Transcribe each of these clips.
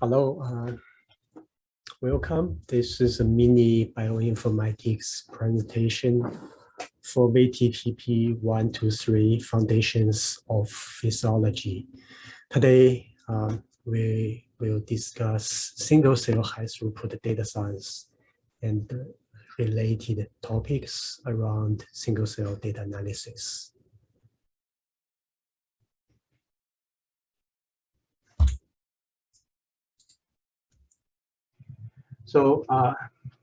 Hello, welcome. This is a mini bioinformatics presentation for VTPP123 Foundations of Physiology. Today, we will discuss single-cell high-throughput data science and related topics around single-cell data analysis. So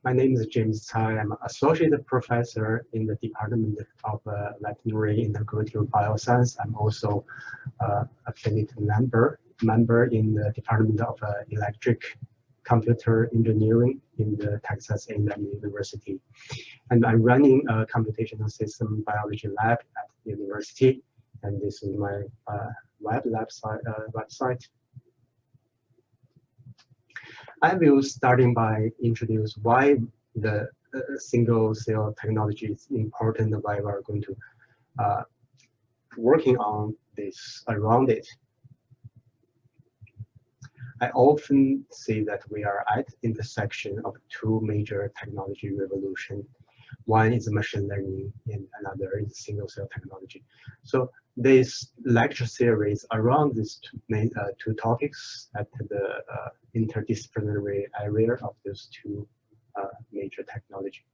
my name is James Tsai. I'm an associate professor in the Department of Veterinary Integrative Bioscience. I'm also affiliate member in the Department of Electric Computer Engineering in the Texas A&M University. And I'm running a computational system biology lab at the university. And this is my website. I will starting by introduce why the single cell technology is important and why we're going to working on this around it. I often say that we are at the intersection of two major technology revolution. One is machine learning and another is single cell technology. So this lecture series around these two topics at the interdisciplinary area of those two major technology.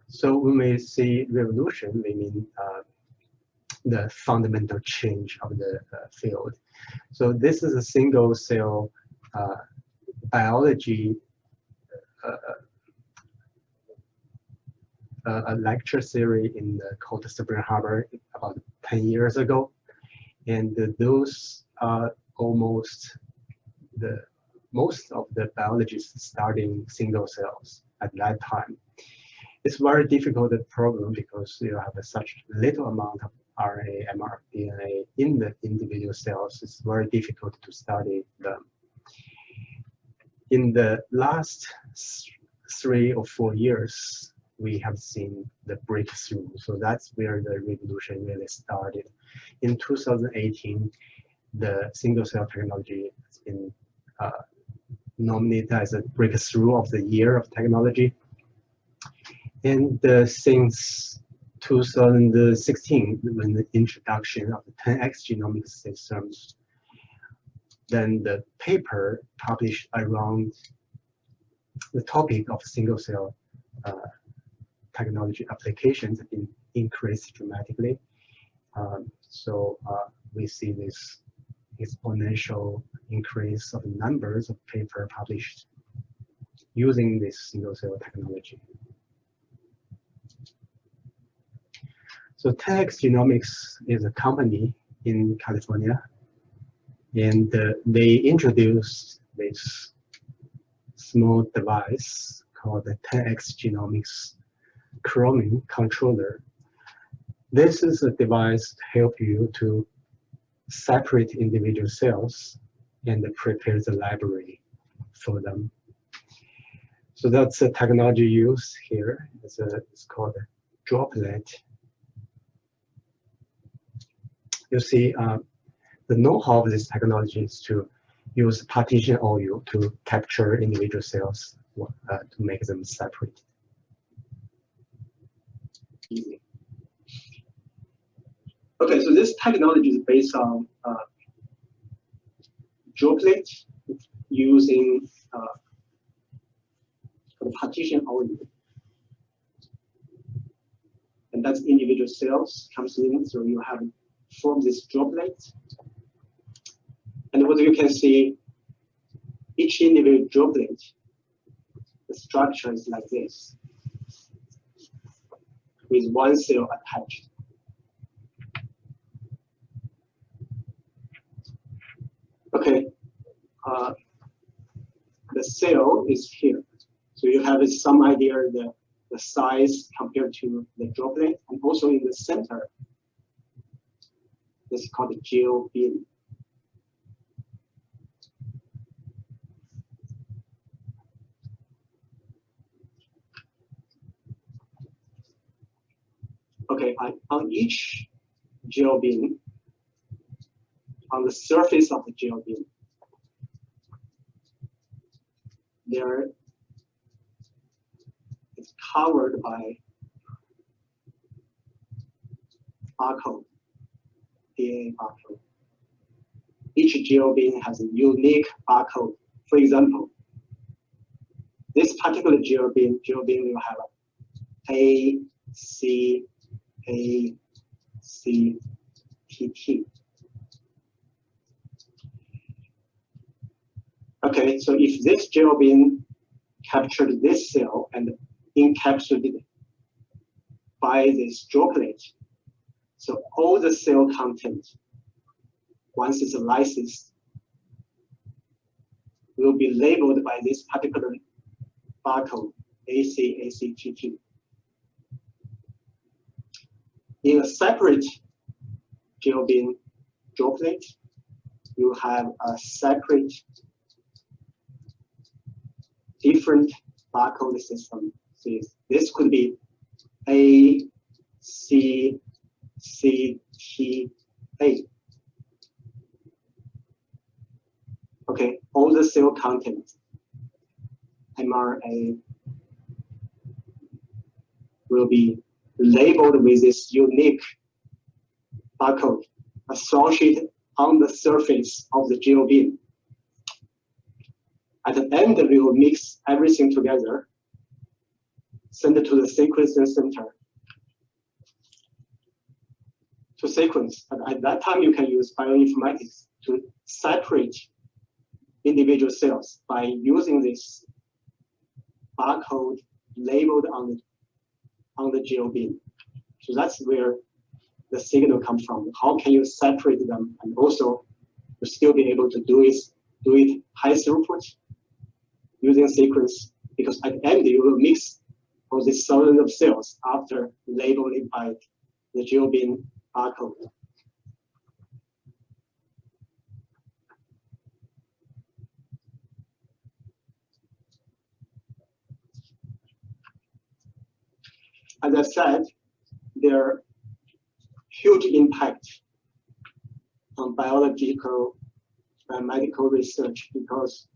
So when we say revolution, we mean the fundamental change of the field. So this is a single cell biology a lecture series in the called Spring Harbor about 10 years ago. And those are almost most of the biologists starting single cells at that time. It's very difficult problem because you have such little amount of RNA, mRNA, DNA in the individual cells. It's very difficult to study them. In the last 3 or 4 years, we have seen the breakthrough. So that's where the revolution really started. In 2018, the single cell technology has been nominated as a breakthrough of the year of technology. And since 2016, when the introduction of the 10x genomics systems, then the paper published around the topic of single cell technology applications have been increased dramatically. So we see this exponential increase of numbers of paper published using this single cell technology. So 10x Genomics is a company in California, and they introduced this small device called the 10x Genomics Chromium controller. This is a device to help you to separate individual cells and prepare the library for them. So that's the technology used here. It's called a droplet. You see, the know-how of this technology is to use partition oil to capture individual cells to make them separate. Easy. Okay, so this technology is based on droplet using partition oil, and that's individual cells comes in. So you have form this droplet, and what you can see, each individual droplet, the structure is like this, with one cell attached. Okay, the cell is here. So you have some idea the size compared to the droplet, and also in the center, this is called the gel bin. Okay, on each gel bin, on the surface of the gel beam. There it's covered by barcode, DNA barcode. Each gel beam has a unique barcode. For example, this particular gel beam will have A, C, A, C, T, T. Okay, so if this gel beam captured this cell and encapsulated by this droplet, so all the cell content, once it's lysis, will be labeled by this particular barcode, ACACTT. In a separate gel beam droplet, you have a separate, different barcode system. So this could be A, C, C, T, A. Okay, all the cell content, mRNA, will be labeled with this unique barcode associated on the surface of the gel beam. At the end, we will mix everything together, send it to the sequencing center to sequence. But at that time, you can use bioinformatics to separate individual cells by using this barcode labeled on the gel beam. So that's where the signal comes from. How can you separate them and also to still be able to do it high throughput using sequence? Because at the end you will mix all these thousands of cells after labeling by the gel beam barcode. As I said, there are huge impact on biological and medical research because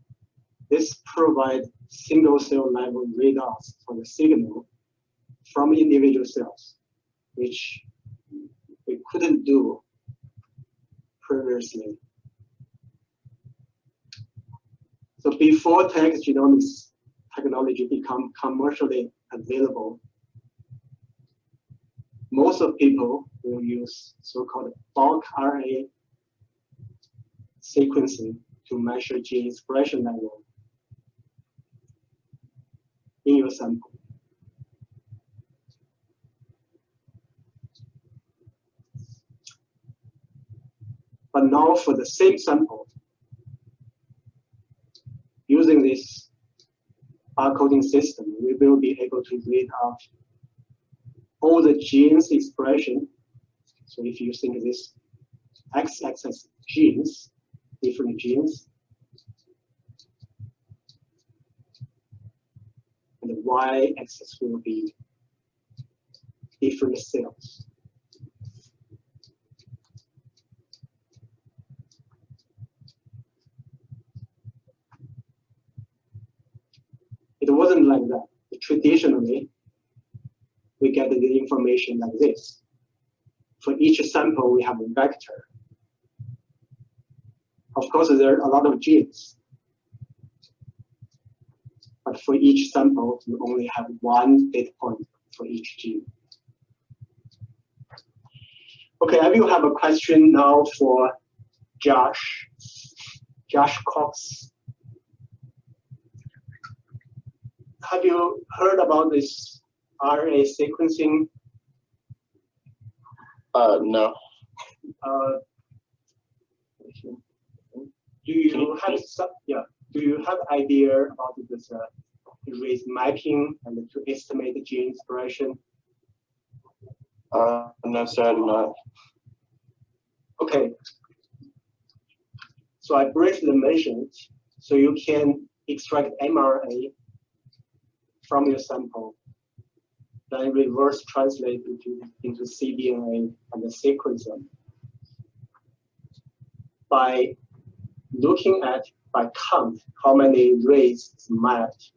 this provides single cell level readouts for the signal from individual cells, which we couldn't do previously. So before text genomics technology become commercially available, most of people will use so-called bulk RNA sequencing to measure gene expression level in your sample. But now for the same sample, using this barcoding system, we will be able to read out all the genes expression. So if you think this x-axis genes, different genes, and the y-axis will be different cells. It wasn't like that. Traditionally, we get the information like this. For each sample, we have a vector. Of course, there are a lot of genes. But for each sample, you only have one data point for each gene. Okay, I will have a question now for Josh Cox. Have you heard about this RNA sequencing? No. Do you have some? Yeah. Do you have idea about this race mapping and to estimate the gene expression? No, sir, I do not. Okay. So I briefly mentioned, so you can extract mRNA from your sample, then reverse translate into cDNA and sequence them. by looking at, by count, how many rays is mapped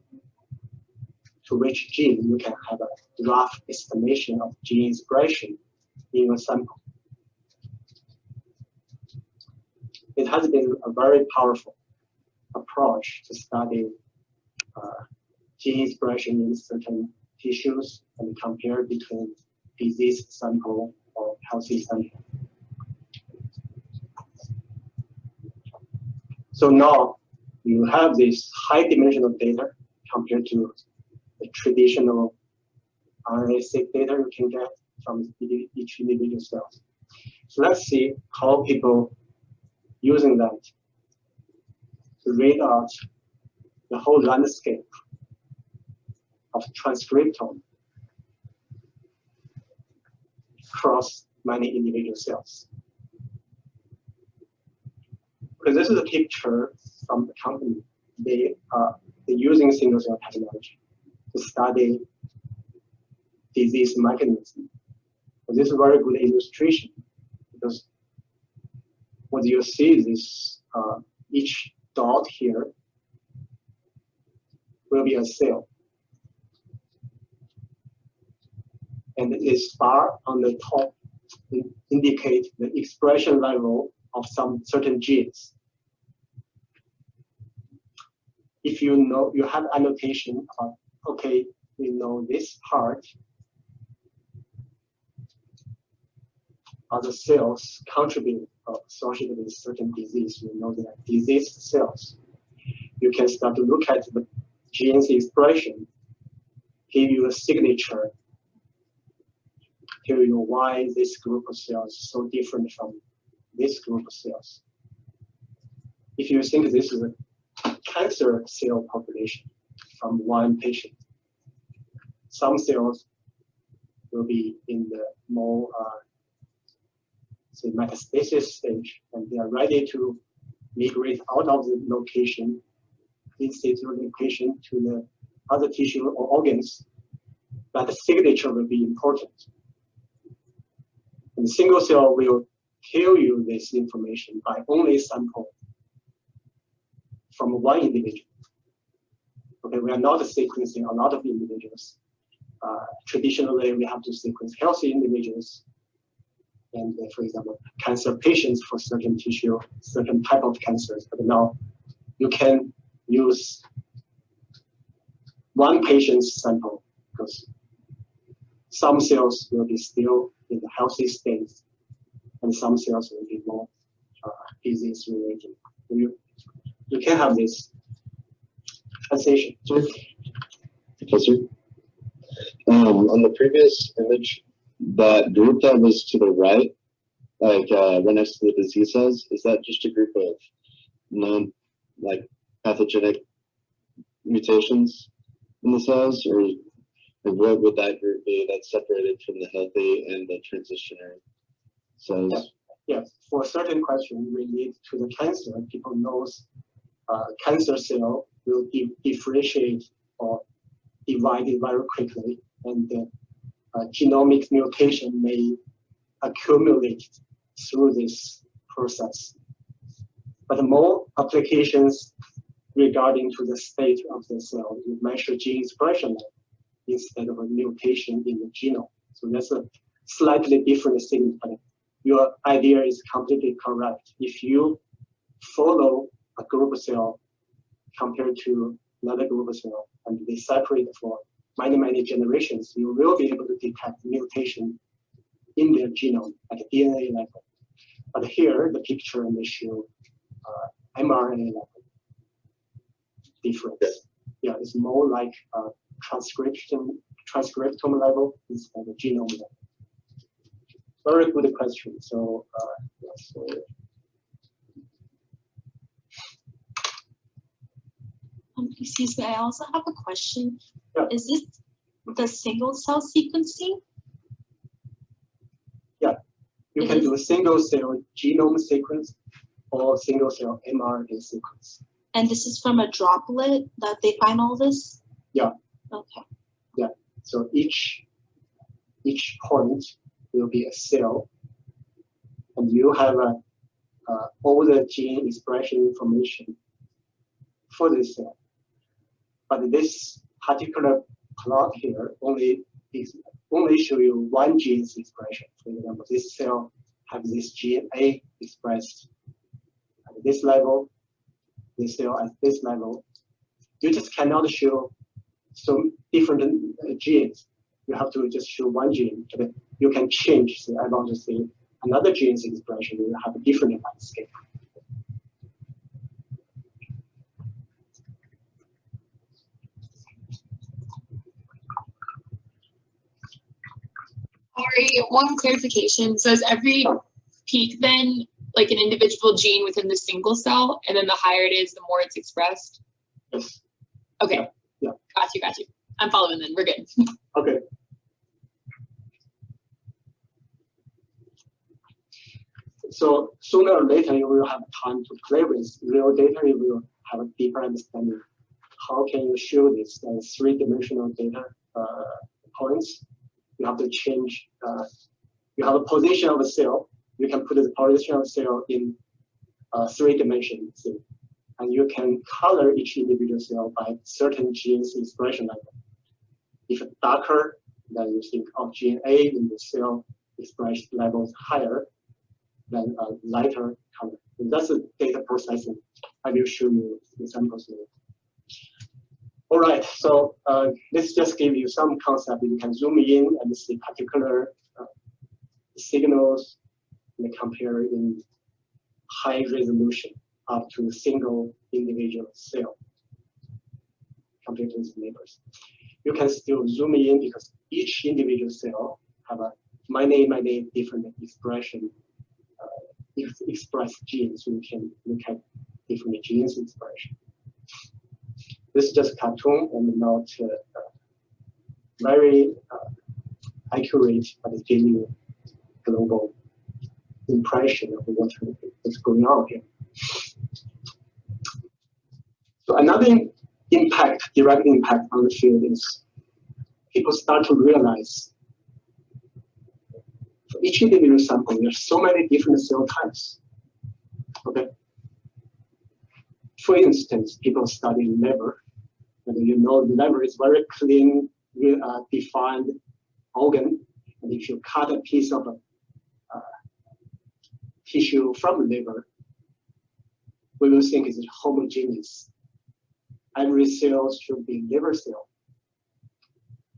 to which gene, you can have a rough estimation of gene expression in your sample. It has been a very powerful approach to study gene expression in certain tissues and compare between disease sample or healthy sample. So now you have this high dimensional data compared to the traditional RNA-seq data you can get from each individual cell. So let's see how people using that to read out the whole landscape of transcriptome across many individual cells. Because this is a picture from the company. They're using single-cell technology to study disease mechanism. But this is a very good illustration because what you see is this, each dot here will be a cell. And this bar on the top indicate the expression level of some certain genes. If you know, you have annotation of, okay, we know this part are the cells contribute or associated with certain disease. You know they are disease cells. You can start to look at the genes expression, give you a signature, tell you why this group of cells is so different from this group of cells. If you think this is a cancer cell population from one patient, some cells will be in the more say metastasis stage, and they are ready to migrate out of the location, in situ location, to the other tissue or organs. That signature will be important. And single cell will tell you this information by only sample from one individual. Okay, we are not sequencing a lot of individuals. Traditionally, we have to sequence healthy individuals and, for example, cancer patients for certain tissue, certain type of cancers. But now you can use one patient's sample because some cells will be still in the healthy state, and some cells will be more disease related. You can have this transition. Professor, on the previous image, that group that was to the right, like right next to the disease cells, is that just a group of known, like, pathogenic mutations in the cells, or what would that group be that's separated from the healthy and the transitionary cells? Yes, for a certain question related to the cancer, people knows cancer cell will differentiate or divide it very quickly, and the genomic mutation may accumulate through this process. But more applications regarding to the state of the cell, you measure gene expression level instead of a mutation in the genome. So that's a slightly different thing, but your idea is completely correct. If you follow a group of cell compared to another group of cell, and they separate for many, many generations, you will be able to detect mutation in their genome at the DNA level. But here, the picture may show mRNA level difference. Yeah, it's more like transcriptome level instead of genome level. Very good question. So, so excuse me, I also have a question. Yeah. Is this the single cell sequencing? Yeah, you can do a single cell genome sequence or single cell mRNA sequence. And this is from a droplet that they find all this? Yeah. Okay. Yeah. So each point will be a cell, and you have a all the gene expression information for this cell. But this particular plot here only show you one gene's expression. For example, this cell has this gene A expressed at this level, this cell at this level. You just cannot show some different genes. You have to just show one gene. But you can change. So I want to see another gene's expression. You have a different landscape. Sorry, one clarification. So is every peak then like an individual gene within the single cell, and then the higher it is, the more it's expressed? Yes. Okay. Yeah. Got you. I'm following then. We're good. Okay. So sooner or later, you will have time to play with real data. You will have a deeper understanding. How can you show this as three-dimensional data points? You have to change. You have a position of a cell. You can put the position of a cell in 3 dimensions, and you can color each individual cell by certain genes expression level. If it's darker, then you think of gene A in the cell expression levels higher than a lighter color. And that's the data processing. I will show you examples later. All right, so let's just give you some concept. You can zoom in and see particular signals and compare in high resolution up to a single individual cell compared to its neighbors. You can still zoom in because each individual cell have a many different expression express genes. So you can look at different genes expression. This is just cartoon and not very accurate, but it gives you global impression of what is going on here. So another direct impact on the field is people start to realize for each individual sample, there's so many different cell types. Okay. For instance, people study liver, and you know the liver is very clean, defined organ. And if you cut a piece of tissue from the liver, we will think it's homogeneous. Every cell should be liver cell.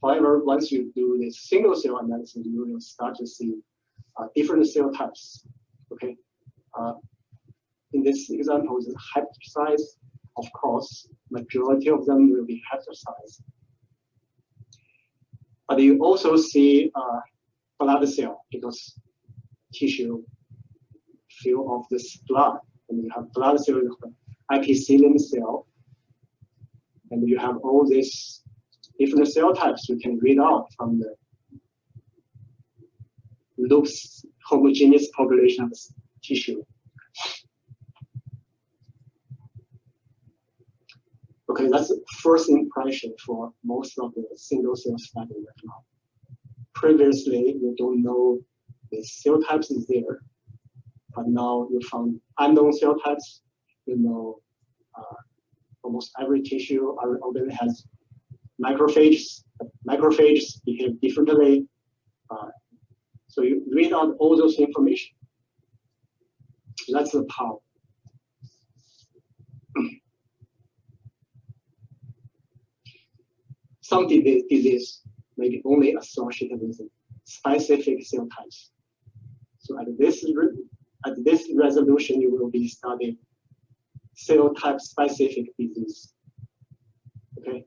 However, once you do this single cell analysis, you will start to see different cell types. Okay. In this example, the hepatocytes, of course, majority of them will be hepatocytes. But you also see blood cell because tissue fill of this blood, and you have blood cell, epithelium cell, and you have all these different cell types you can read out from the loose homogeneous population of tissue. Okay, that's the first impression for most of the single cell study right now. Previously, you don't know the cell types is there, but now you found unknown cell types. You know, almost every tissue, every organ has macrophages. Macrophages behave differently. So you read out all those information. That's the power. Some disease may be only associated with specific cell types. So at this resolution, you will be studying cell type specific disease. Okay.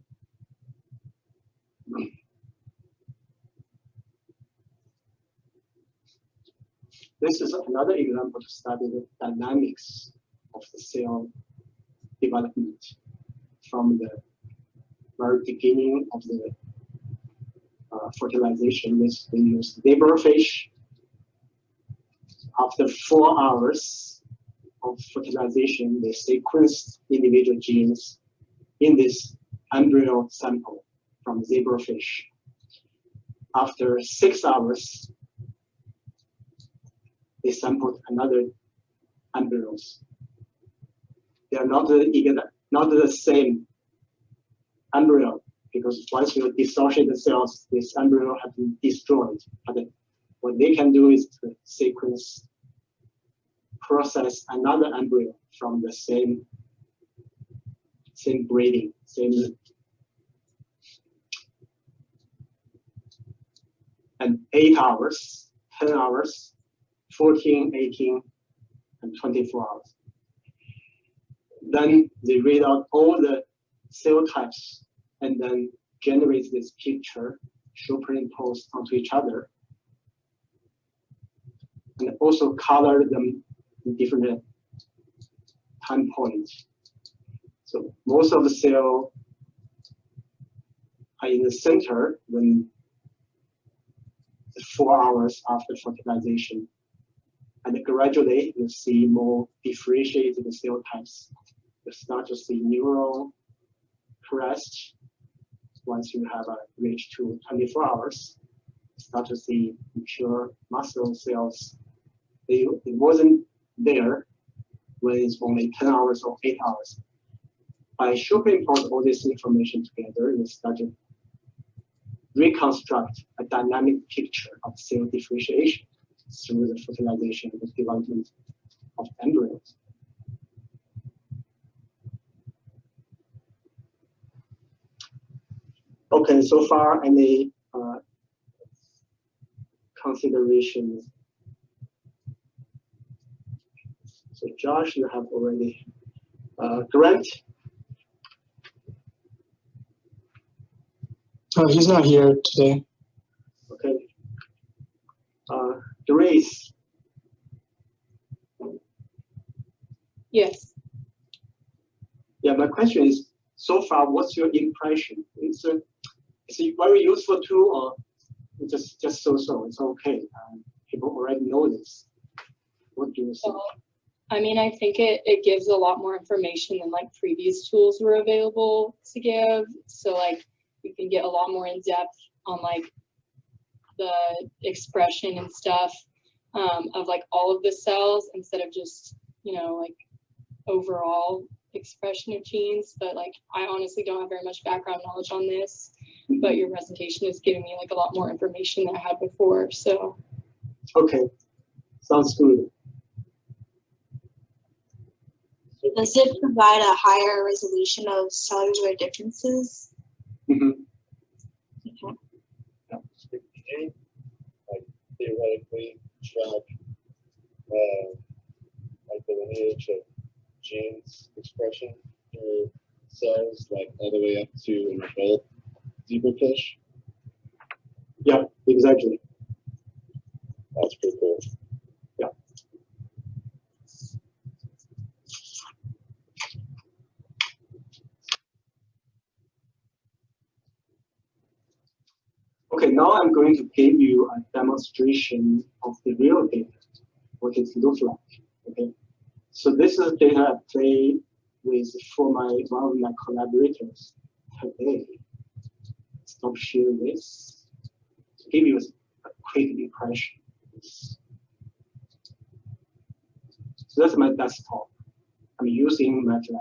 This is another example to study the dynamics of the cell development from the very beginning of the fertilization. We use zebrafish. After 4 hours of fertilization, they sequenced individual genes in this embryo sample from zebrafish. After 6 hours, they sampled another embryos. They are not the same embryo, because once you dissociate the cells, this embryo have been destroyed. But what they can do is to sequence, process another embryo from the same breeding, and 8 hours, 10 hours, 14, 18, and 24 hours. Then they read out all the cell types and then generate this picture, superimposed onto each other, and also color them in different time points. So most of the cells are in the center when 4 hours after fertilization. And gradually you see more differentiated cell types. You start to see neural crest. Once you have reached to 24 hours, you start to see mature muscle cells. It wasn't there when it's only 10 hours or 8 hours. By superimpose all this information together, you start to reconstruct a dynamic picture of cell differentiation through the fertilization and the development of embryos. Okay, so far any considerations? So Josh, you have already Grant. Oh, he's not here today. Okay. Grace. Yes. Yeah, my question is, so far, what's your impression? It's a very useful tool, or just so-so? It's okay. People already know this. What do you think? I mean, I think it gives a lot more information than like previous tools were available to give. So like you can get a lot more in depth on like the expression and stuff of like all of the cells instead of just, you know, like overall expression of genes. But like I honestly don't have very much background knowledge on this, but your presentation is giving me like a lot more information than I had before. So okay, sounds good. Does it provide a higher resolution of cellular differences? Mm-hmm. Okay. Can you, like, theoretically track like the lineage of genes expression through cells, like all the way up to an adult zebrafish? Yeah, exactly. That's pretty cool. Yeah. Okay, now I'm going to give you a demonstration of the real data, what it looks like. Okay, so this is data I played with for one of my collaborators today. Stop sharing this to give you a quick impression. So that's my desktop. I'm using MATLAB.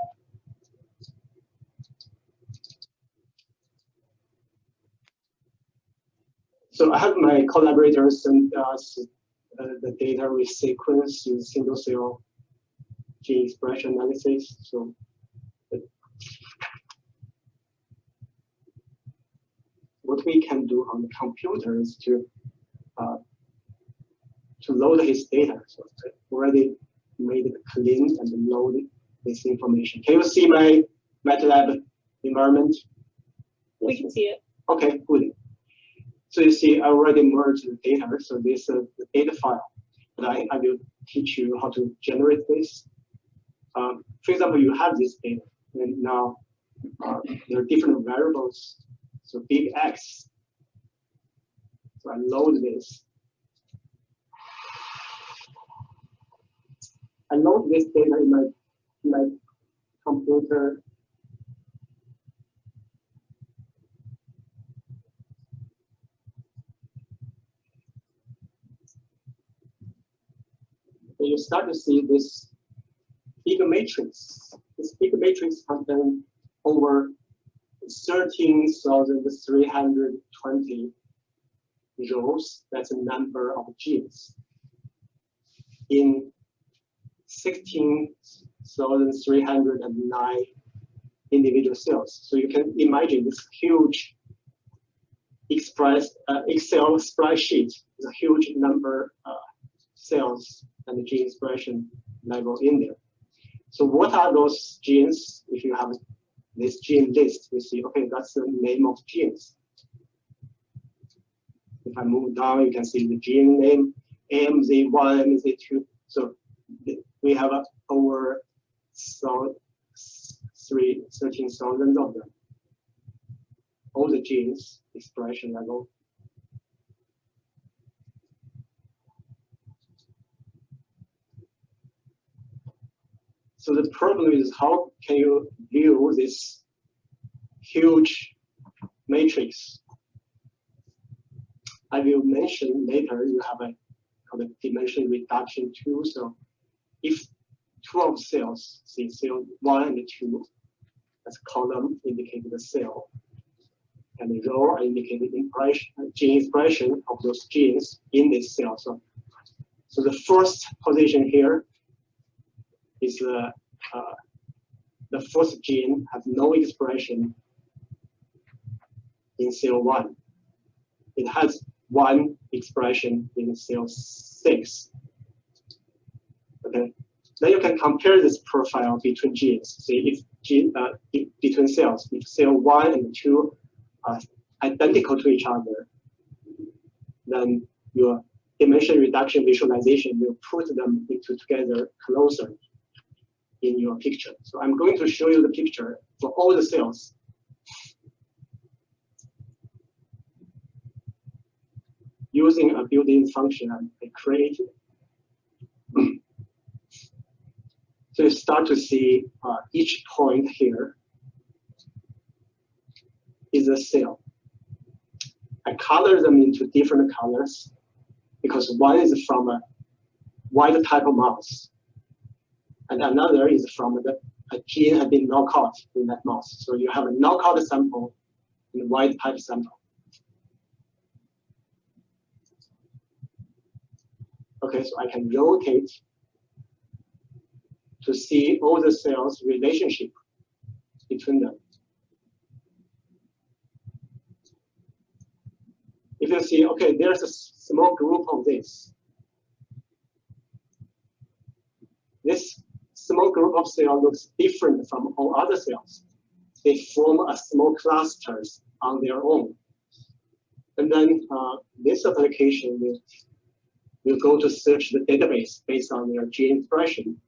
So I have my collaborators send us the data we sequence in single cell gene expression analysis. So what we can do on the computer is to load his data. So I already made it clean and load this information. Can you see my MATLAB environment? we can see it. Okay, good. So you see, I already merged the data. So this is the data file. But I will teach you how to generate this. For example, you have this data, and now there are different variables. So big X. So I load this. I load this data in my computer. And you start to see this matrix. This big matrix contains over 13,320 rows. That's a number of genes in 16,309 individual cells. So you can imagine this huge Excel spreadsheet is a huge number of cells and gene expression level in there. So what are those genes? If you have this gene list, you see, okay, that's the name of genes. If I move down, you can see the gene name, AMZ1, AMZ2. So we have over 13,000 of them. All the genes, expression level. So the problem is, how can you view this huge matrix? I will mention later, you have a dimension reduction tool. So if 12 cells, say cell 1 and 2, as column indicate the cell, and the row are indicating gene expression of those genes in this cell. So the first position here is the first gene has no expression in cell 1. It has one expression in cell 6. Okay, then you can compare this profile between genes. See if between cells, if cell 1 and 2 are identical to each other, then your dimension reduction visualization will put them together closer in your picture. So I'm going to show you the picture for all the cells. Using a built-in function I created. So you start to see each point here is a cell. I color them into different colors because one is from a wild type of mouse, and another is from a gene had been knocked out in that mouse. So you have a knockout sample and a wild type sample. Okay, so I can rotate to see all the cells' relationship between them. If you see, okay, there's a small group of this. This small group of cells looks different from all other cells. They form a small clusters on their own. And then this application will go to search the database based on their gene expression,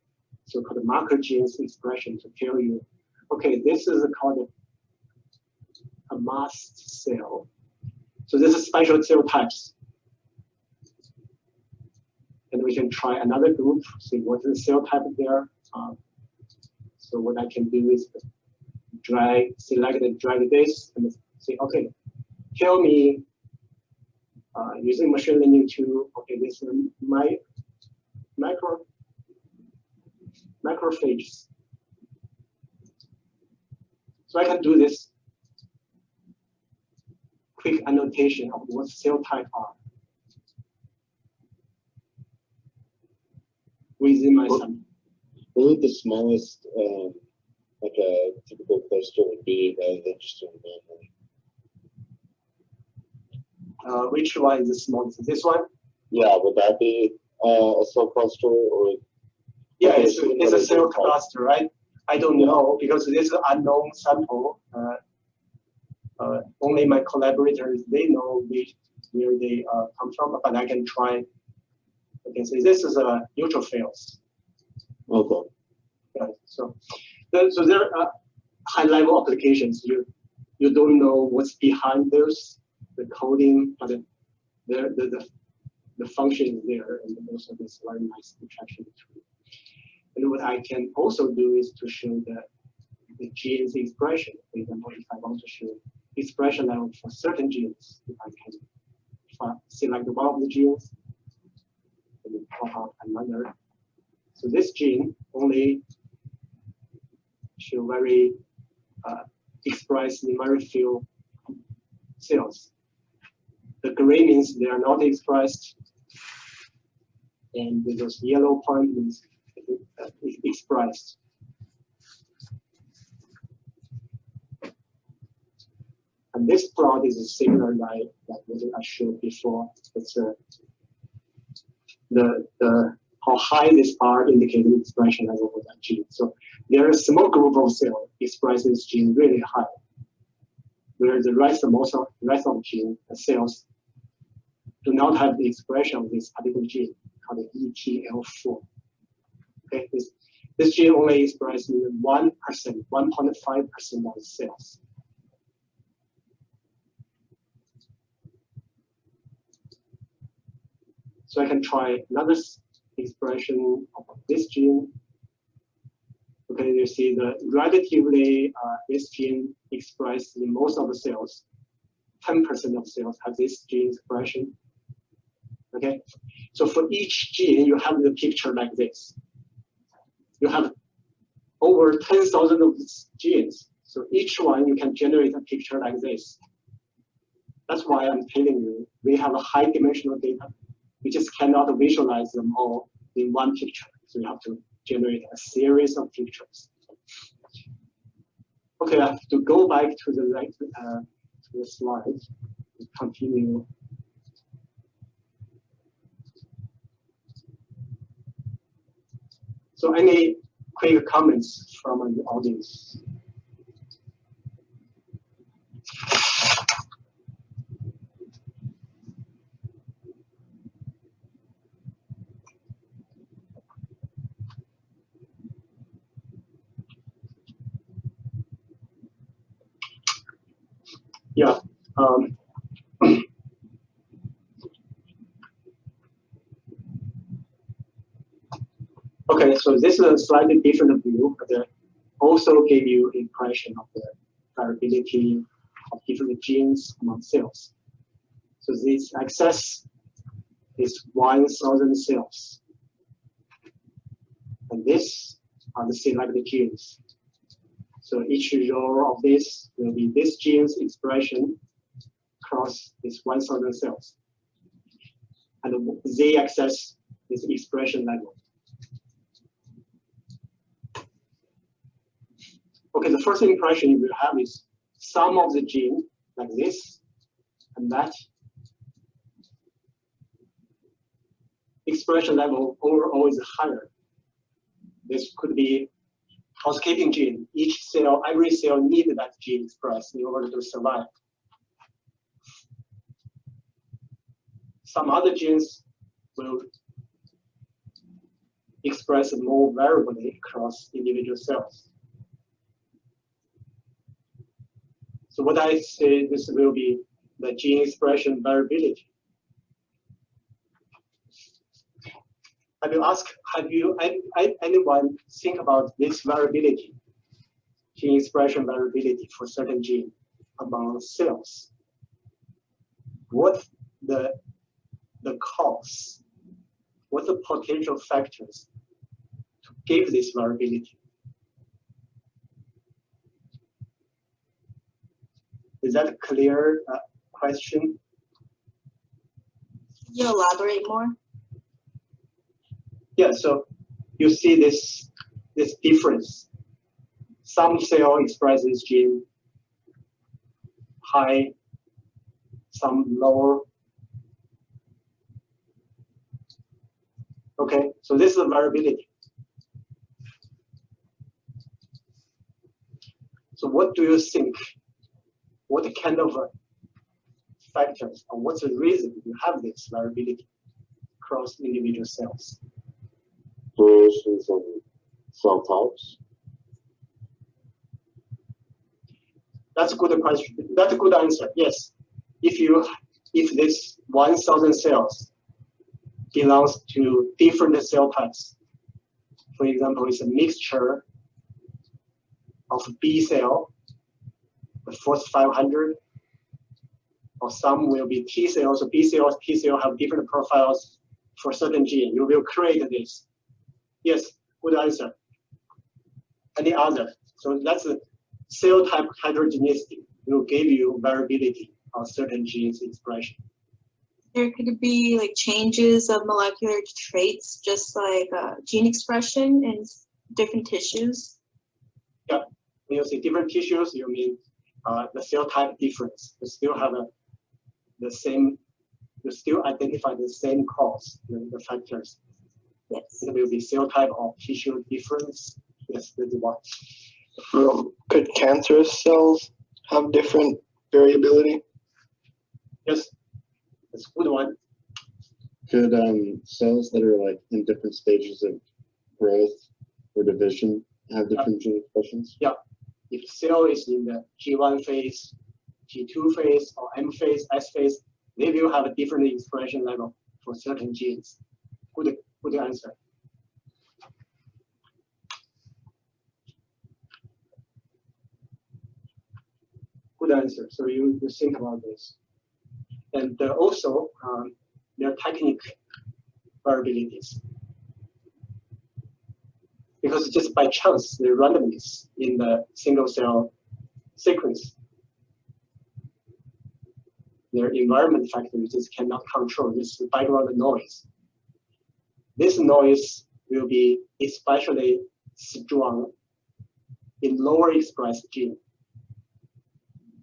so-called marker genes expression, to tell you, okay, this is called a mast cell. So this is special cell types. And we can try another group, see what is the cell type there. So what I can do is select and drag this, and say, okay, tell me, using machine learning tool, okay, this is my macrophages. So I can do this quick annotation of what cell type are within my sample. What would the smallest, like a typical cluster would be rather than just doing manually? Which one is the smallest? This one? Yeah, would that be a cell cluster or? Yeah, it's a cell cluster, right? I don't know because this is an unknown sample. Only my collaborators, they know where they come from, but I can try. I can say this is a neutrophils. Okay. Right. So there are high-level applications. You don't know what's behind those, the coding, but the function is there, and also this very nice interaction between. And what I can also do is to show the genes expression. For example, if I want to show expression level for certain genes, if I can select one of the genes and then pop out another. So this gene only show very expressed in very few cells. The gray means they are not expressed, and those yellow point means expressed. And this plot is similar like what I showed before. It's the how high this bar indicates the expression level of that gene. So there is a small group of cells expressing this gene really high, where the rest of the gene cells do not have the expression of this particular gene called ETL4. Okay, this gene only expresses in 1%, 1.5% of the cells. So I can try another expression of this gene. Okay, you see the relatively this gene expressed in most of the cells. 10% of cells have this gene expression. Okay, so for each gene, you have the picture like this. You have over 10,000 of these genes. So each one you can generate a picture like this. That's why I'm telling you, we have a high dimensional data. We just cannot visualize them all in one picture. So you have to generate a series of pictures. Okay, I have to go back to the slide. Continue. So any quick comments from the audience? Yeah. Okay, so this is a slightly different view, but also gave you impression of the variability of different genes among cells. So this axis is 1,000 cells, and this are the selected genes. So each row of this will be this gene's expression across this 1,000 cells. And the z-axis is the expression level. Okay, the first impression you will have is some of the gene like this and that. Expression level overall is higher. This could be housekeeping gene. Each cell, every cell needs that gene expressed in order to survive. Some other genes will express more variably across individual cells. So what I say, this will be the gene expression variability. Have anyone think about this variability, gene expression variability for certain gene among cells? What the cause, what the potential factors to give this variability? Is that a clear question? Can you elaborate more? Yeah, so you see this difference. Some cell expresses gene high, some lower. Okay, so this is the variability. So what do you think? What kind of factors, or what's the reason you have this variability across individual cells? Variations in cell types. That's a good question. That's a good answer. Yes, if this 1,000 cells belongs to different cell types, for example, it's a mixture of B cell, the first 500, or some will be T cells. So B cells, T cells have different profiles for certain gene. You will create this. Yes, good answer. Any other So that's a cell type heterogeneity. Will give you variability on certain genes expression. There could be like changes of molecular traits, just like gene expression in different tissues. Yeah, when you say different tissues, you mean the cell type difference. You still have the same. You still identify the same cause, the factors. Yes. It will be cell type or tissue difference. Yes, that's one. Could cancerous cells have different variability? Yes, that's a good one. Could cells that are like in different stages of growth or division have different gene expressions? Yeah, if cell is in the G1 phase, G2 phase, or M phase, S phase, they will have a different expression level for certain genes. Good answer. Good answer. So you think about this. And also, there are technique variabilities. Because just by chance, the randomness in the single cell sequence, their environment factors just cannot control this background noise. This noise will be especially strong in lower expressed gene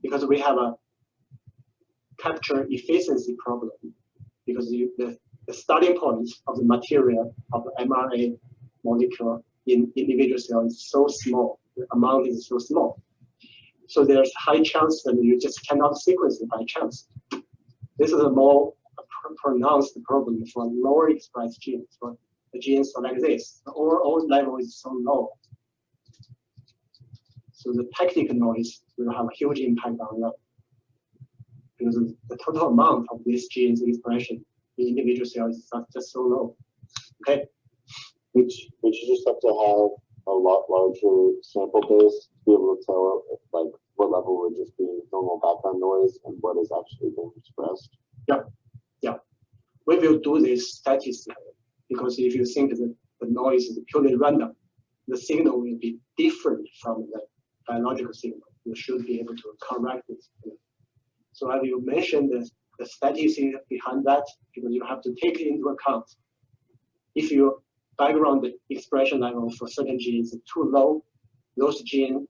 because we have a capture efficiency problem because the starting point of the material of the mRNA molecule in individual cells is so small, the amount is so small. So there's high chance that you just cannot sequence it by chance. This is a more pronounced problem for lower expressed genes, for the genes like this. The overall level is so low. So the technical noise will have a huge impact on that. Because the total amount of these genes expression in individual cells is just so low. Okay. Would you just have to have a lot larger sample base to be able to tell like what level would just be normal background noise and what is actually being expressed? Yeah, yeah. We will do this statistically because if you think that the noise is purely random, the signal will be different from the biological signal. You should be able to correct it. So I will mention the statistics behind that because you have to take it into account. If your background expression level for certain genes is too low, those genes,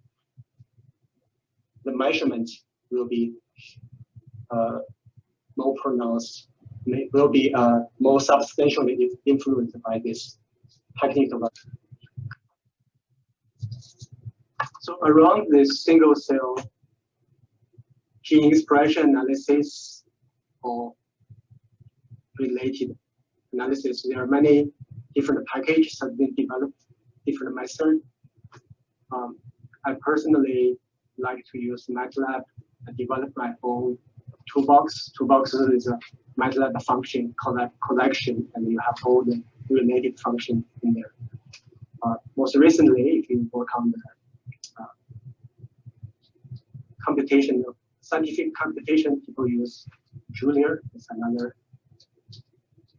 the measurement will be more pronounced, will be more substantially influenced by this technical. So around this single cell gene expression analysis or related analysis, there are many different packages that have been developed, different methods. I personally like to use MATLAB. I developed my own toolbox. Toolbox is a MATLAB function collection, and you have all the related functions in there. Most recently, if you work on the computation, scientific computation, people use Julia. It's another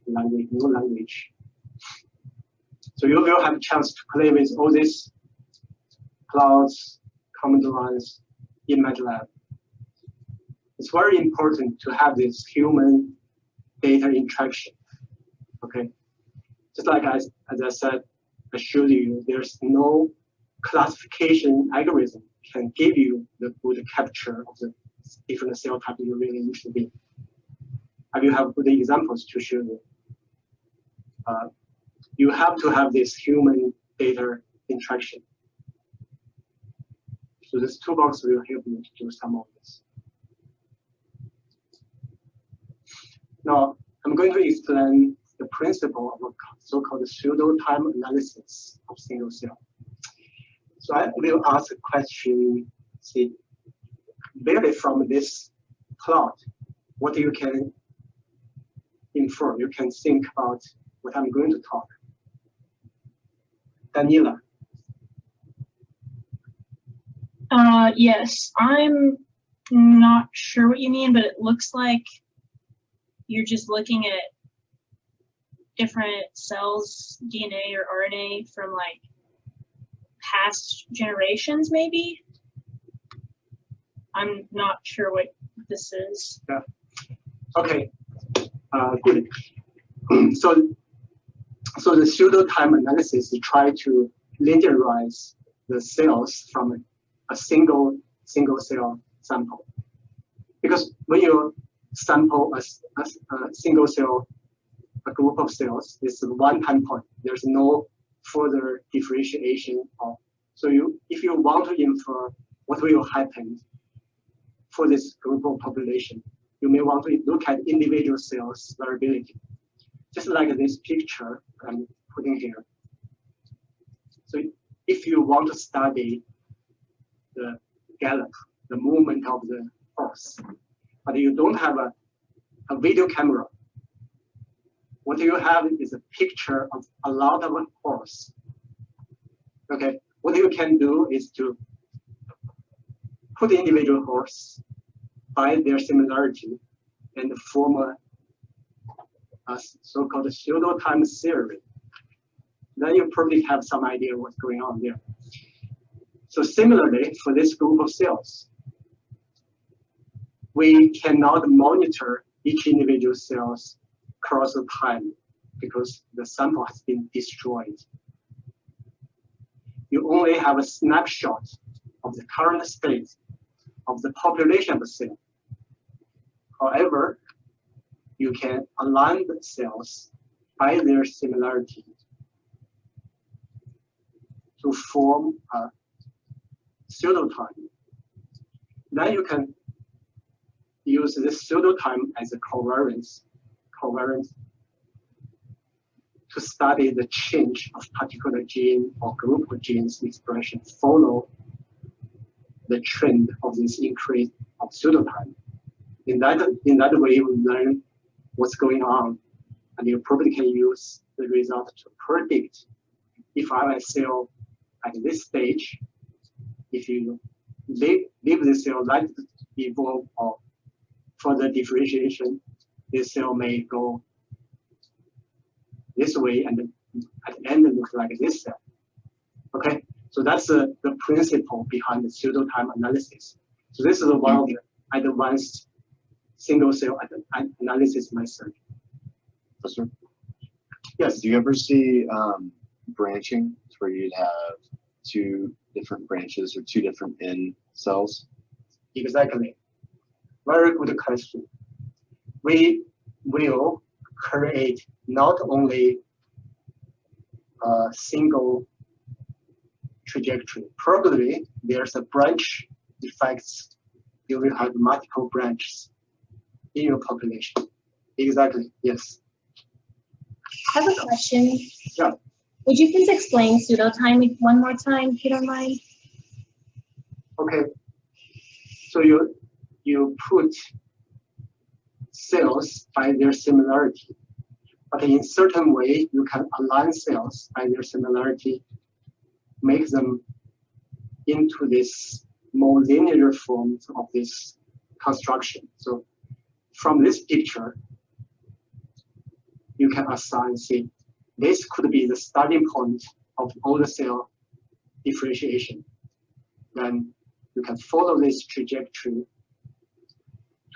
language, new language. So you will have a chance to play with all these clouds, command lines in MATLAB. It's very important to have this human data interaction. Okay, just like as I said, I showed you, there's no classification algorithm can give you the good capture of the different cell type you really need to be. I will have good examples to show you. You have to have this human data interaction. So this toolbox will help you to do some of this. Now, I'm going to explain the principle of a so-called pseudo-time analysis of single cell. So I will ask a question, see, barely from this plot, what you can infer, you can think about what I'm going to talk. Daniela. Yes, I'm not sure what you mean, but it looks like you're just looking at different cells, DNA or RNA, from like past generations, maybe? I'm not sure what this is. Yeah. Okay. Good. So the pseudo time analysis try to linearize the cells from a single cell sample, because when you sample a single cell, a group of cells, it's one time point. There's no further differentiation of. So if you want to infer what will happen for this group of population, you may want to look at individual cells variability, just like this picture I'm putting here. So if you want to study the gallop, the movement of the horse, but you don't have a video camera, what you have is a picture of a lot of horse. Okay, what you can do is to put the individual horse by their similarity and form a so-called pseudo time series. Then you probably have some idea what's going on there. So similarly, for this group of cells, we cannot monitor each individual cells across the time because the sample has been destroyed. You only have a snapshot of the current state of the population of the cell. However, you can align the cells by their similarity to form a pseudo time. Then you can use this pseudo time as a covariance to study the change of particular gene or group of genes expression, follow the trend of this increase of pseudo time. In that way, you learn what's going on, and you probably can use the result to predict if I have a cell at this stage, if you leave the cell let it evolve or further differentiation, this cell may go this way and at the end it looks like this cell. Okay, so that's the principle behind the pseudo time analysis. So this is one of the advanced single cell analysis method. Yes. Do you ever see branching where you'd have two different branches or two different N cells? Exactly. Very good question. We will create not only a single trajectory. Probably there's a branch effects. You will have multiple branches in your population. Exactly, yes. I have a question. Yeah. Would you please explain pseudotime one more time, if you don't mind? Okay. So you put cells by their similarity, but in certain way you can align cells by their similarity, make them into this more linear form of this construction. So from this picture, you can assign, see, this could be the starting point of all the cell differentiation. Then you can follow this trajectory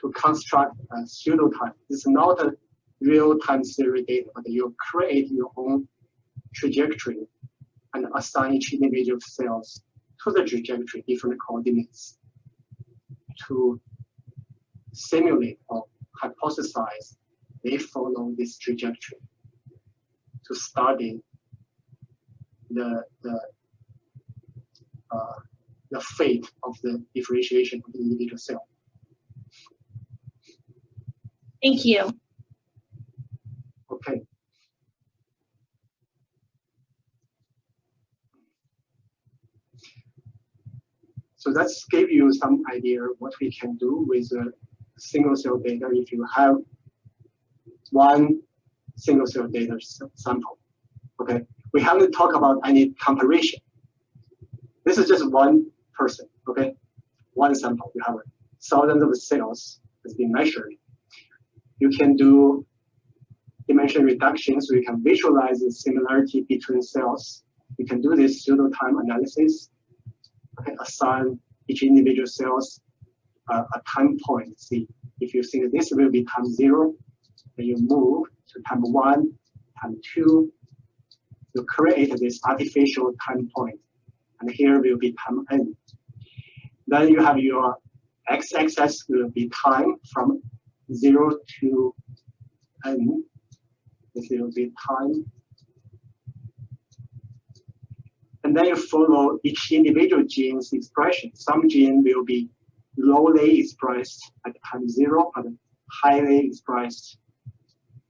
to construct a pseudo time. It's not a real time series data, but you create your own trajectory and assign each individual cells to the trajectory, different coordinates, to simulate or hypothesize they follow this trajectory to study the fate of the differentiation of the individual cell. Thank you. Okay. So that's give you some idea what we can do with a single cell data if you have one single cell data sample. Okay, we haven't talked about any comparison. This is just one person. Okay, one sample. You have thousands of cells has been measured. You can do dimension reduction, so you can visualize the similarity between cells. you can do this pseudo-time analysis. Okay, assign each individual cells a time point. See, if you think this will be time 0, then you move to time 1, time 2. You create this artificial time point, and here will be time n. Then you have your x-axis will be time from 0 to n. This will be time. And then you follow each individual gene's expression. Some gene will be lowly expressed at time 0, but highly expressed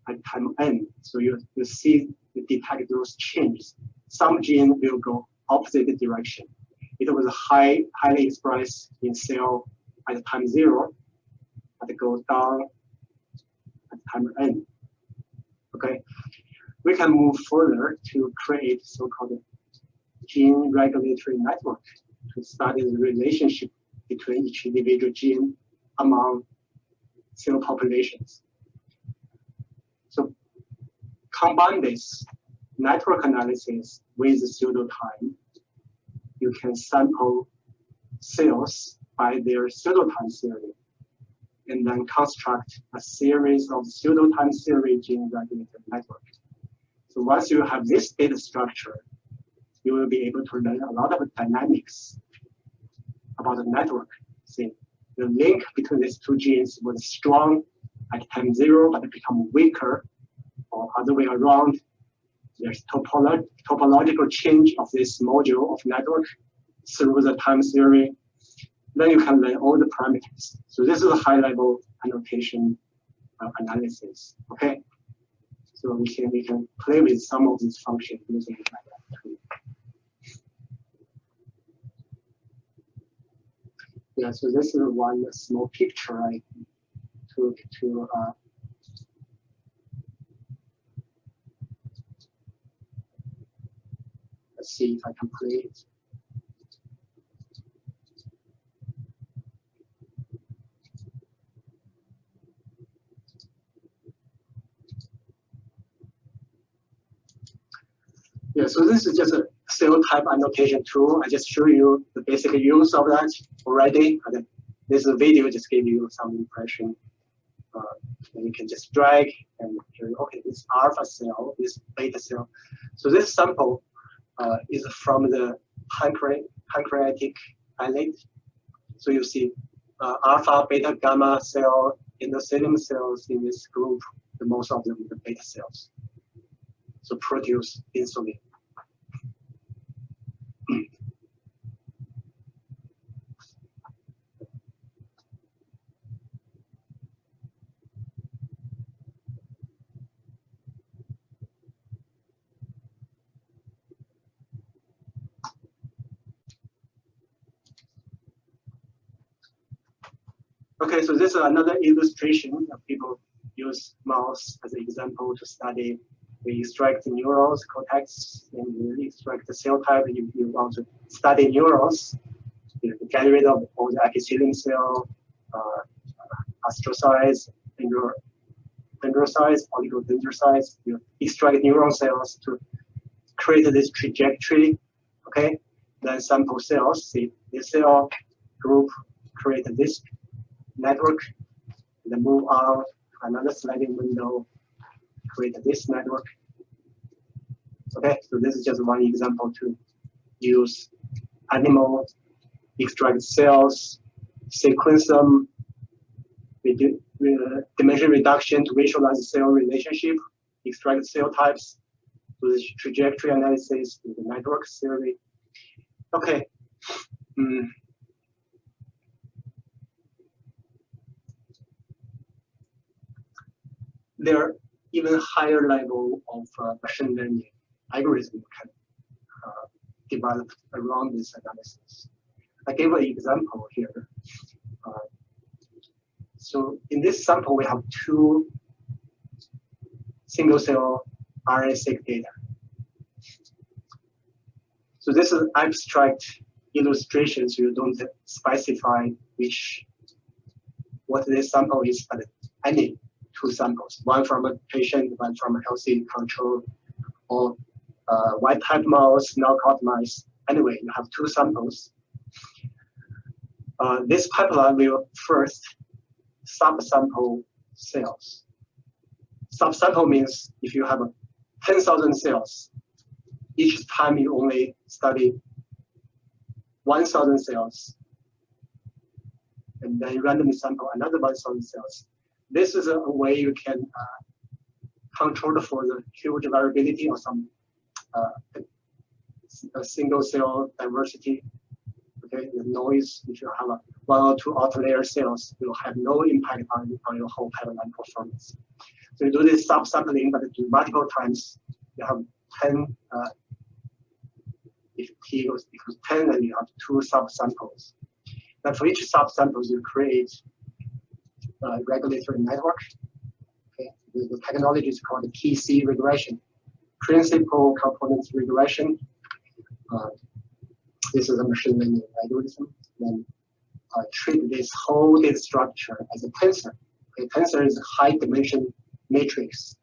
at time n. So you see, you detect those changes. Some gene will go opposite direction. It was highly expressed in cell at time 0, but it goes down at time n. Okay, we can move further to create so-called gene regulatory network to study the relationship between each individual gene among cell populations. So combine this network analysis with pseudo-time. You can sample cells by their pseudo-time series and then construct a series of pseudo-time series gene regulatory network. So once you have this data structure, you will be able to learn a lot of dynamics about the network. See, the link between these two genes was strong at time 0, but it become weaker, or other way around. There's topological change of this module of network through the time series. Then you can learn all the parameters. So this is a high-level annotation analysis. Okay, so we can play with some of these functions using that tool. Yeah, so this is one small picture I took to let's see if I can play it. Yeah, so this is just a cell type annotation tool. I just show you the basic use of that already. And this video just gave you some impression. And you can just drag and okay, this alpha cell, this beta cell. So this sample is from the pancreatic islet. So you see alpha, beta, gamma cell, endothelium cells in this group. The most of them are the beta cells. So produce insulin. Okay, so this is another illustration of people use mouse as an example to study. We extract the neurons, cortex, and we extract the cell type. You want to study neurons, you get rid of all the epithelium cell, astrocytes, dendrocytes, oligodendrocytes. You extract neuron cells to create this trajectory. Okay, then sample cells. See, this cell group create this network, then move on another sliding window, create this network. Okay, so this is just one example to use animal extract cells, sequence them, dimension reduction to visualize cell relationship, extract cell types, do the trajectory analysis with the network theory. Okay. There are even higher level of machine learning algorithm can develop around this analysis. I gave an example here. So in this sample, we have 2 single-cell RNA-seq data. So this is abstract illustration, so you don't specify what this sample is, but any 2 samples, one from a patient, one from a healthy control, or wild type mouse, knockout mice. Anyway, you have two samples. This pipeline will first subsample cells. Subsample means if you have 10,000 cells, each time you only study 1,000 cells, and then randomly sample another 1,000 cells. This is a way you can control for the huge variability of some a single cell diversity. Okay, the noise, if you have one or two outlier cells, will have no impact on your whole pipeline performance. So you do this subsampling, but do multiple times. You have 10. If t equals 10, then you have two subsamples. Now for each subsamples, you create a regulatory network. Okay, the technology is called PC regression, principal component regression. This is a machine learning algorithm. Then treat this whole data structure as a tensor. A tensor is a high dimension matrix.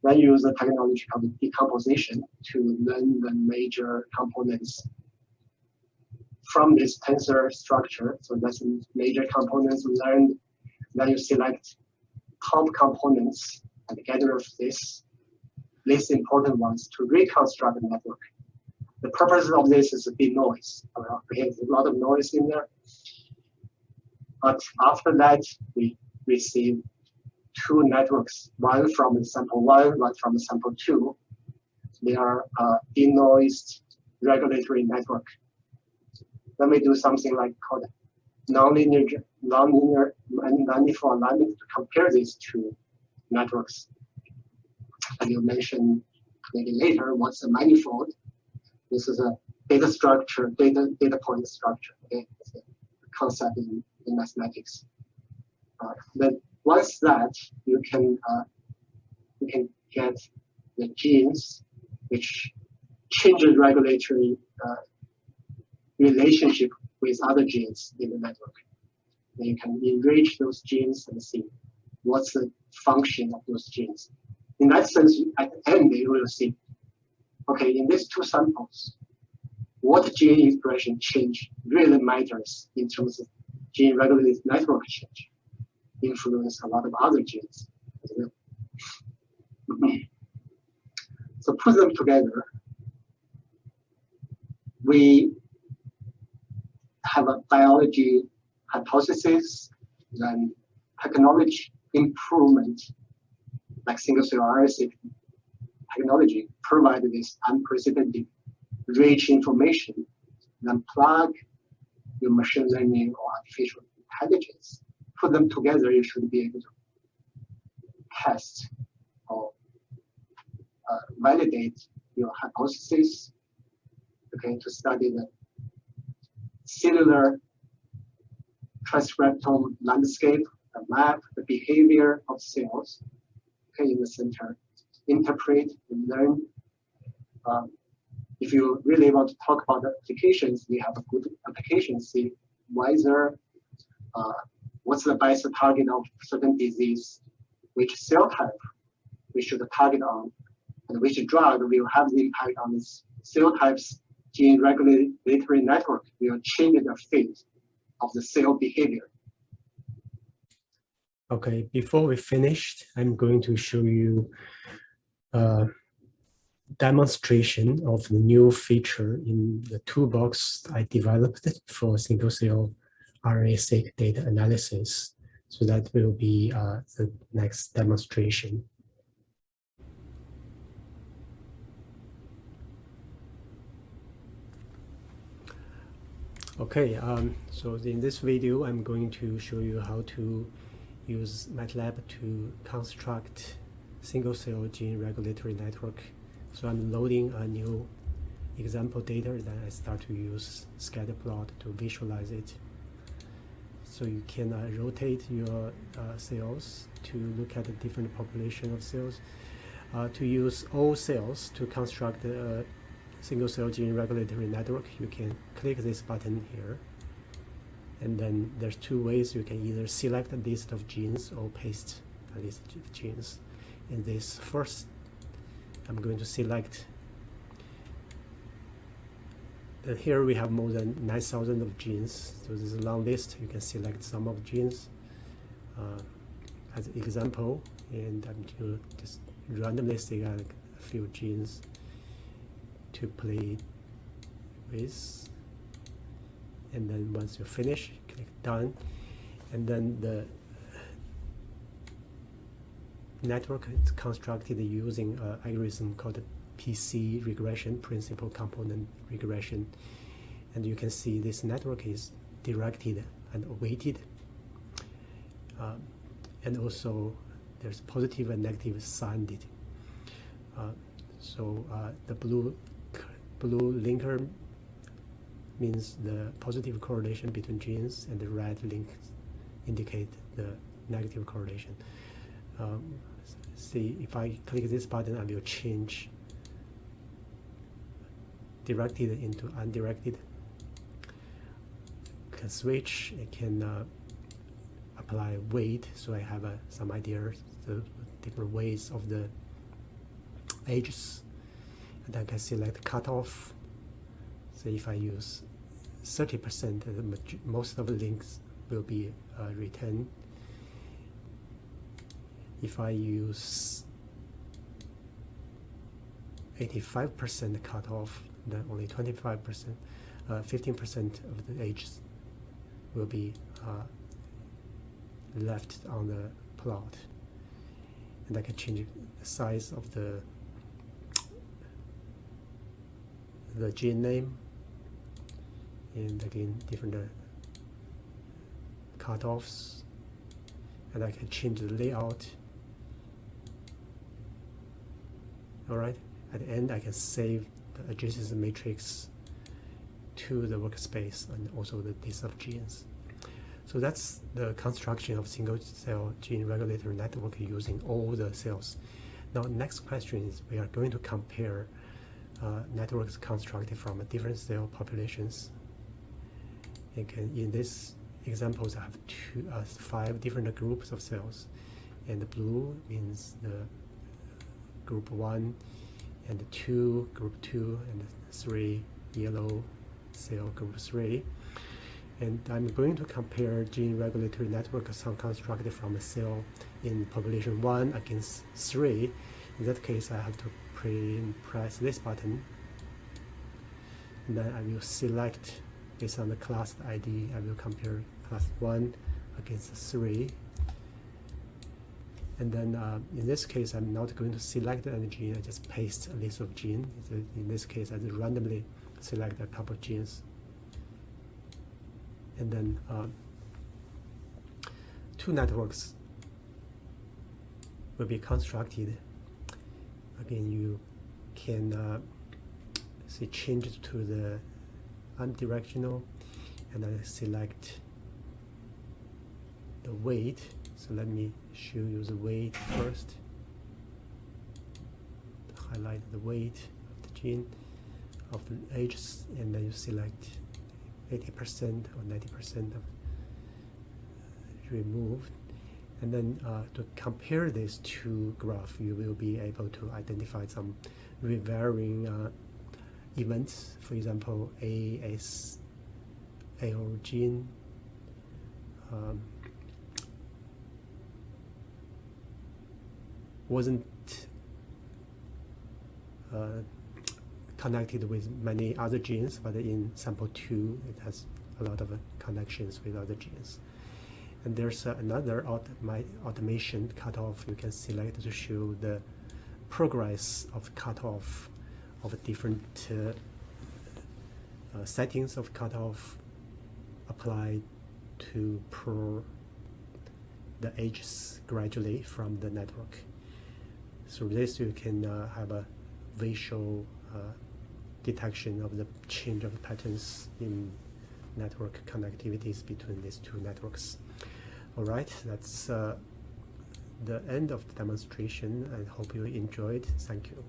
Then use the technology called decomposition to learn the major components from this tensor structure. So that's major components learned. Then you select top components and get rid of this least important ones to reconstruct the network. The purpose of this is a big noise. There's a lot of noise in there. But after that, we receive two networks, one from sample 1, one from sample 2. They are denoised regulatory network. Then we do something like called nonlinear manifold alignment to compare these two networks. And you mentioned maybe later what's a manifold. This is a data structure, data point structure. Okay, it's a concept in mathematics. Then once that you can get the genes which change the regulatory relationship with other genes in the network. Then you can enrich those genes and see what's the function of those genes. In that sense, at the end, you will see, okay, in these two samples, what gene expression change really matters in terms of gene regulatory network change, influence a lot of other genes as well. So put them together, we have a biology hypothesis, then technology improvement, like single-cell RNA technology, provide this unprecedented rich information, then plug your machine learning or artificial intelligence. Put them together, you should be able to test or validate your hypothesis, okay, to study the cellular transcriptome landscape, the map, the behavior of cells, okay, in the center, interpret and learn. If you really want to talk about the applications, we have a good application, see whether what's the best target of certain disease, which cell type we should target on, and which drug will have the impact on this cell types gene regulatory network will change the fate of the cell behavior. Okay, before we finished, I'm going to show you a demonstration of the new feature in the toolbox I developed for single-cell RNA-seq data analysis. So that will be the next demonstration. Okay, so in this video, I'm going to show you how to use MATLAB to construct single-cell gene regulatory network. So I'm loading a new example data, then I start to use scatter plot to visualize it. So you can rotate your cells to look at a different population of cells. To use all cells to construct a single-cell gene regulatory network, you can click this button here. And then there's two ways. You can either select a list of genes or paste a list of genes. In this first, I'm going to select And here we have more than 9,000 of genes. So this is a long list. You can select some of genes as an example, and I'm to just randomly select a few genes to play with. And then once you finish, click done, and then the network is constructed using an algorithm called PC regression, principal component regression. And you can see this network is directed and weighted. And also there's positive and negative signed. So the blue linker means the positive correlation between genes, and the red link indicate the negative correlation. See, if I click this button, I will change directed into undirected. I can switch, I can apply weight, so I have some ideas, the different ways of the edges, and I can select cutoff. So if I use 30%, most of the links will be returned. If I use 85% cutoff, then only 25%, 15% of the edges will be left on the plot. And I can change the size of the gene name, and again different cutoffs, and I can change the layout. Alright, at the end I can save the adjacency matrix to the workspace and also the list of genes. So that's the construction of single cell gene regulator network using all the cells. Now next question is, we are going to compare networks constructed from different cell populations. In this examples, I have 5 different groups of cells, and the blue means the group 1 and 2, group 2 and 3, yellow cell group 3. And I'm going to compare gene regulatory network constructed from a cell in population 1 against 3. In that case, I have to press this button, and then I will select based on the class ID. I will compare class 1 against 3. And then in this case, I'm not going to select any gene. I just paste a list of genes. In this case, I just randomly select a couple of genes. And then 2 networks will be constructed. Again, you can see changes to the unidirectional, and I select the weight. So let me show you the weight first. Highlight the weight of the gene, of the edges, and then you select 80% or 90% of removed. And then to compare these 2 graphs, you will be able to identify some varying events. For example, ASL gene wasn't connected with many other genes, but in sample 2 it has a lot of connections with other genes. And there's another automation cutoff you can select to show the progress of cutoff of different settings of cutoff applied to the edges gradually from the network. Through this, you can have a visual detection of the change of patterns in network connectivities between these 2 networks. All right, that's the end of the demonstration. I hope you enjoyed. Thank you.